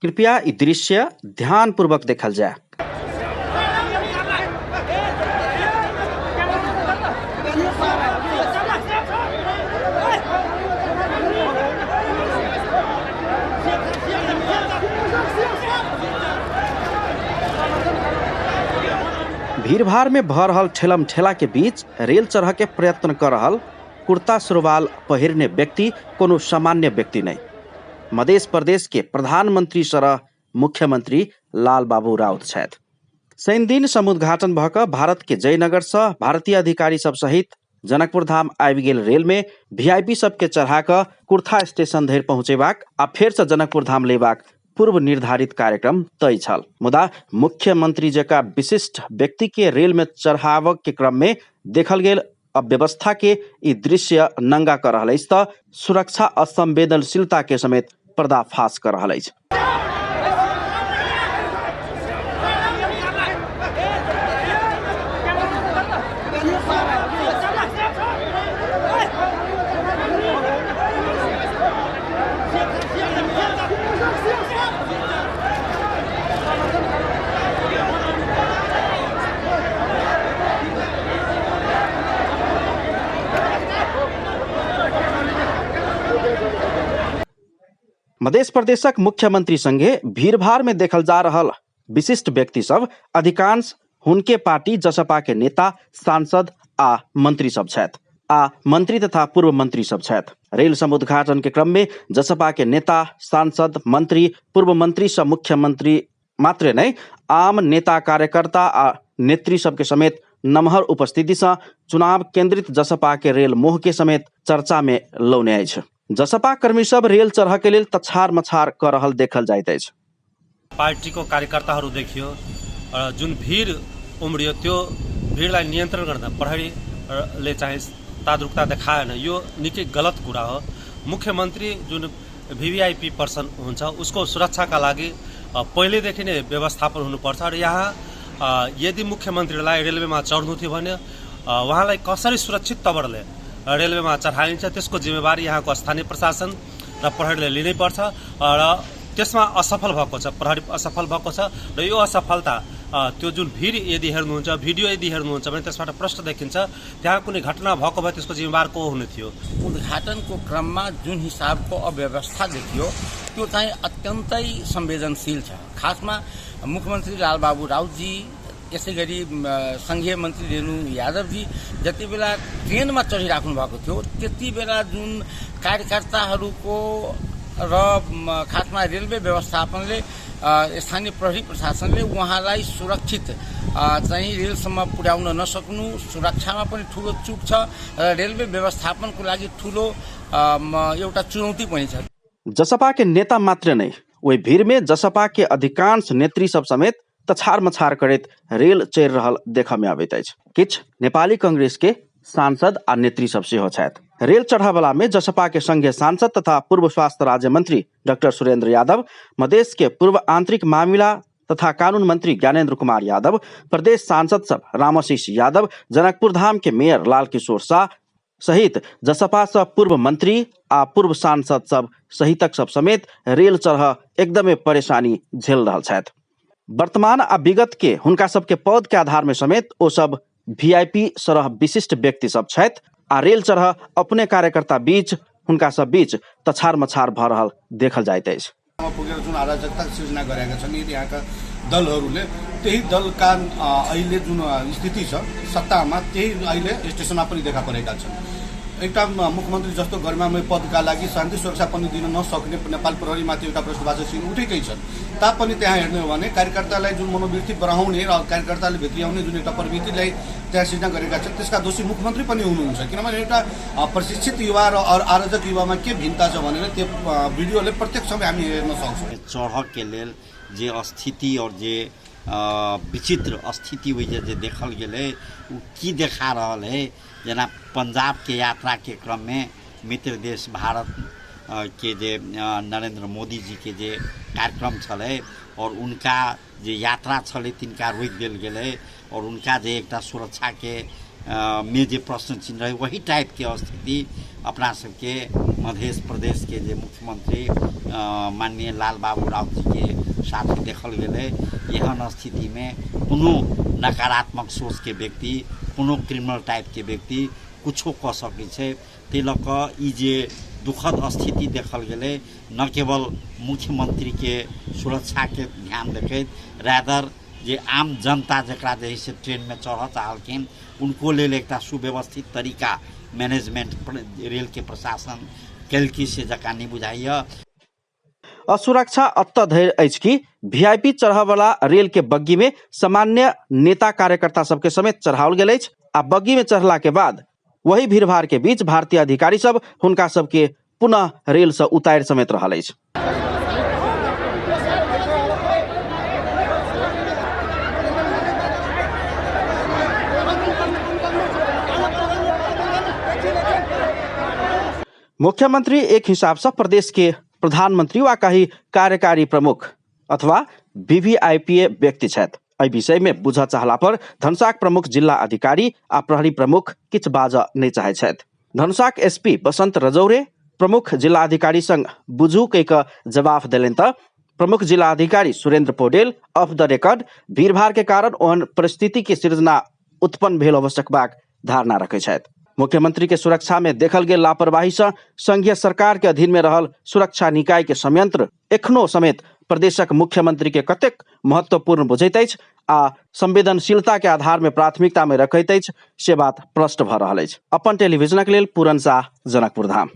कृपया ई दृश्य ध्यानपूर्वक देखल जाए। भीड़भाड़ में भ रहल ठेलम ठेला के बीच रेल चढ़ के प्रयत्न कर रहल कुर्ता सुरवाल पहिरने व्यक्ति कोनो सामान्य व्यक्ति नहीं, मध्य प्रदेश के प्रधानमंत्री सरह मुख्यमंत्री लाल बाबू राउत छथि। शनि दिन समुद्घाटन भऽ कऽ भारत के जयनगर से भारतीय अधिकारी सब सहित जनकपुर धाम आबि गेल रेल में वीआईपी सबके चढ़ा कऽ कुर्था स्टेशन धरि पहुँचेबाक आ फेर से जनकपुर धाम लेबाक पूर्व निर्धारित कार्यक्रम तय छल। मुदा मुख्यमंत्री जका विशिष्ट व्यक्ति के रेल में चढ़ाव के क्रम में देखल गेल अव्यवस्था के ई दृश्य नंगा कर रहल अछि तऽ सुरक्षा असंवेदनशीलता के समेत पर्दाफाश कर रहल अछि। मध्य प्रदेशक मुख्यमंत्री संगे भीड़भाड़ में देखल जा रहल विशिष्ट व्यक्ति सब अधिकांश हुनके पार्टी जसपा के नेता, सांसद आ मंत्री सब छथि आ मंत्री तथा पूर्व मंत्री सब छथि। रेल समुद्घाटन के क्रम में जसपा के नेता, सांसद, मंत्री, पूर्व मंत्री सब मुख्यमंत्री मात्र नहीं आम नेता, कार्यकर्ता आ नेत्री सब के समेत नमहर उपस्थिति से चुनाव केंद्रित जसपा के रेल मोह के समेत चर्चा में लौने अछि। जसपा कर्मी सब रेल चढ़ के लेल तछार मछार कर रहल देखल जाइत अछि। पार्टी को कार्यकर्ताहरू देखियो जुन भीड़ उमड़ियो त्यो भीड़लाई नियन्त्रण गर्न प्रहरीले चाहिँ तादरुकता देखाएन, यो निकै गलत कुरा हो। मुख्यमन्त्री जुन वीवीआईपी पर्सन हुन्छ उसको सुरक्षाका लागि पहिलेदेखि नै व्यवस्थापन हुनुपर्छ र यहाँ यदि मुख्यमन्त्रीलाई रेलवेमा चढ्नु थियो भने उहाँलाई कसरी सुरक्षित तवरले रेलवेमा चढाइन्छ त्यसको जिम्मेवारी यहाँको स्थानीय प्रशासन र प्रहरीले लिनै पर्छ र त्यसमा असफल भएको छ, प्रहरी असफल भएको छ र यो असफलता त्यो जुन भीड़ यदि हेर्नुहुन्छ, भिडियो यदि हेर्नुहुन्छ भने त्यसबाट प्रश्न देखिन्छ त्यहाँ कुनै घटना भएको भए त्यसको जिम्मेवार को हुने थियो। उद्घाटनको क्रममा जुन हिसाबको अव्यवस्था देखियो त्यो चाहिँ अत्यन्तै संवेदनशील छ। खासमा मुख्यमन्त्री लालबाबु राउतजी, यसै गरी संघीय मन्त्री रेणु यादवजी जति बेला ट्रेनमा चढिराख्नु भएको थियो त्यति बेला जुन कार्यकर्ताहरूको र खासमा रेलवे व्यवस्थापनले स्थानीय प्रहरी प्रशासनले उहाँलाई सुरक्षित चाहिँ रेलसम्म पुर्याउन नसक्नु सुरक्षामा पनि ठूलो चुक छ र रेलवे व्यवस्थापनको लागि ठूलो एउटा चुनौती पनि छ। जसपा के नेता मात्र नहीं वही भीड़ में जसपा के अधिकांश नेत्री सब समेत तछार मछार करैत रेल चढ़ि रहल देखा में आबैत अछि। किछ नेपाली कांग्रेस के सांसद आ नेत्री सब सेहो छथि। रेल चढ़ावला में जसपा के संघीय सांसद तथा पूर्व स्वास्थ्य राज्य मंत्री डॉक्टर सुरेंद्र यादव, मधेश के पूर्व आंतरिक मामला तथा कानून मंत्री ज्ञानेन्द्र कुमार यादव, प्रदेश सांसद सब रामाशीष यादव, जनकपुर धाम के मेयर लाल किशोर शाह सहित जसपा से पूर्व मंत्री आ पूर्व सांसद सब सहितक सब समेत रेल चढ़ एकदमै परेशानी झेल रहल छथि। वर्तमान आ विगत के हुनका सबके पद के आधार में समेत ओ सब वीआईपी सरह विशिष्ट व्यक्ति सब छथि आ रेल चढ़ अपने कार्यकर्ता बीच हुनका सब बीच तछार मछार भ रहल देखल जाइत अछि। पुगेर जुन अराजकता सिर्जना गरेका छन् यहाँका दलहरूले त्यही दलका अहिले जुन स्थिति छ सत्तामा त्यही अहिले स्टेशनमा पनि देखा परेका छन्। एउटा मुख्यमन्त्री जस्तो गरिमामय पदका लागि शान्ति सुरक्षा पनि दिन नसक्ने नेपाल प्रहरीमाथि एउटा प्रश्नवाचक चिन्ह उठेकै छन्। तापनि त्यहाँ हेर्ने हो भने कार्यकर्तालाई जुन मनोवृत्ति बढाउने र कार्यकर्ताले भित्र्याउने जुन एउटा प्रवृत्तिलाई त्यहाँ सिर्जना गरेका छन् त्यसका दोषी मुख्यमन्त्री पनि हुनुहुन्छ। किनभने एउटा प्रशिक्षित युवा र आराजक युवामा के भिन्नता छ भनेर त्यो भिडियोले प्रत्यक्षमा हामी हेर्न सक्छौँ। चढ़क के लेल जे स्थिति और जे विचित्र स्थिति हुई जे देखल गेले की देखा रहल है। जना पंजाब के यात्रा के क्रम में मित्र देश भारत के जे नरेंद्र मोदी जी के जे कार्यक्रम छले और उनका जे यात्रा छले तिनका रोक देल गेले और उनका जे एकटा सुरक्षा के में जे प्रश्न चिन्ह रहे वही टाइप के स्थिति अपना सबके मध्य प्रदेश के जे मुख्यमंत्री माननीय लाल बाबू राउत जी के साथ ही देखल गेलै एहन स्थिति में कोनो नकारात्मक सोच के व्यक्ति कोनो क्रिमिनल टाइप के व्यक्ति कुछो कह सकै छै। तै लऽ कऽ ई जे दुखद स्थिति देखल गेलै न केवल मुख्यमंत्री के सुरक्षा के ध्यान देखैत रादर जे आम जनता जकरा जे से ट्रेन में चढ़ चाहलखिन उनको लेल एकटा सुव्यवस्थित तरीका मैनेजमेंट रेल के प्रशासन केलकी से जका नहीं बुझाइए। असुरक्षा अत्त धरि अछि कि वीआईपी चढ़ावला रेल के बग्गी में सामान्य नेता कार्यकर्ता सबके समेत चढ़ाओल गेल अछि आ बग्गी में चढ़ला के बाद वही भीड़भाड़ के बीच भारतीय अधिकारी सब हुनका सबके पुनः रेल से उतारि समेत रहल अछि। मुख्यमंत्री एक हिसाब से प्रदेश के प्रधानमंत्री वा कहीं कार्यकारी प्रमुख अथवा वीवीआईपी व्यक्ति छथि। एहि विषय में बुझ चाहला पर धनुषाक प्रमुख जिला अधिकारी आ प्रहरी प्रमुख किछ बाज नहीं चाहे छथि। धनुषाक एसपी बसंत रजौरे प्रमुख जिला अधिकारी संग बुझू कह जवाब दिलनि त प्रमुख जिला अधिकारी Surendra Paudel of the record भीड़भाड़ के कारण ओहन परिस्थिति के सृजना उत्पन्न भेल आवश्यकताक धारणा रखै छथि। मुख्यमंत्री के सुरक्षा में देखल गेल लापरवाही से संघीय सरकार के अधीन में रहल सुरक्षा निकाय के संयंत्र एखनो समेत प्रदेशक मुख्यमंत्री के कतेक महत्वपूर्ण बुझैत अछि आ संवेदनशीलता के आधार में प्राथमिकता में रखैत अछि से बात प्रश्न भ रहल अछि। अपन टेलीविजनक लेल पूरन शाह, जनकपुर धाम।